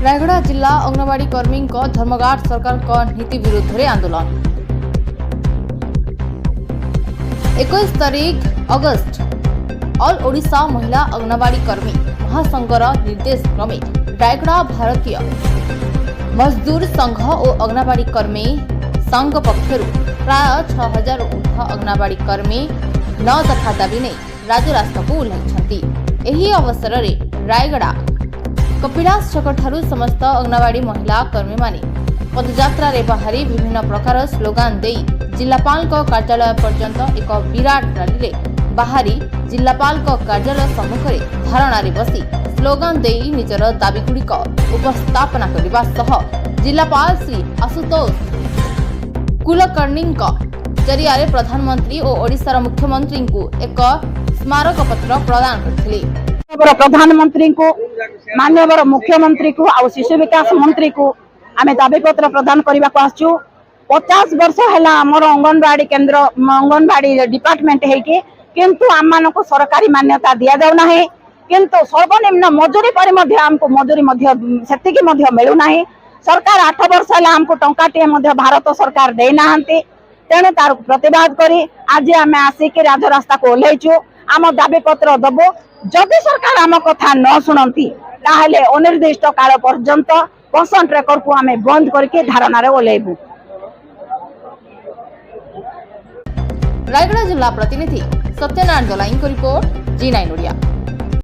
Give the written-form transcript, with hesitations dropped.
रायगढ़ जिला अंगनवाड़ी कर्मी धर्मघाट सरकार नीति विरुद्ध में आंदोलन 21 तारीख अगस्त ऑल ओडिशा महिला अंगनवाड़ी कर्मी महासंघर निर्देश क्रमे रायगढ़ भारतीय मजदूर संघ और अंगनवाड़ी कर्मी संघ पक्षर प्राय 6000 ऊर्ध्व अंगनवाड़ी कर्मी 9 दफा दाबी नहीं राजरास्ता को ओह्लैछन्ति। एही अवसर में रायगढ़ कपिलास छक ठारू समस्त अंगनवाड़ी महिला कर्मी माने पदयात्रा रे बाहरी विभिन्न प्रकार स्लोगान दे जिलापाल कार्यालय पर्यंत एक विराट रैली रे बाहरी जिलापाल कार्यालय सम्मुख में धारणा रे बसी स्लोगान दे निजर दाबीगुड़िक उपस्थापना करने सह जिलापाल श्री आशुतोष कुलकर्णी जरिया प्रधानमंत्री और ओडिशार मुख्यमंत्री को एक स्मारक पत्र प्रदान करथिले। प्रधानमंत्री को माननीय मुख्यमंत्री को आ शिशु विकास मंत्री को आमे दाबी पत्र प्रदान करने को आसु 50 वर्ष है आमर अंगनवाड़ी केन्द्र अंगनवाड़ी डिपार्टमेंट है किंतु आम मान को सरकारी मान्यता दि जाऊना किंतु सर्वनिम्न मजूरी पर आमको मजूरी से मिलूना। सरकार 8 वर्ष है आमको टंकाटे भारत सरकार देना तेणु तार प्रतिवाद करी आज आम आसिक राजरास्ता को ओह्लैचु आम दाबी पत्र दबु जदि सरकार आम कथा न शुणती ताहले अनिर्दिष्ट काल पर्यंत कंसंट्रेटर को आम बंद करके धारणा रे ओह्लैबु। रायगढ़ जिला प्रतिनिधि सत्यनारायण दलाई रिपोर्ट G9 ओडिया।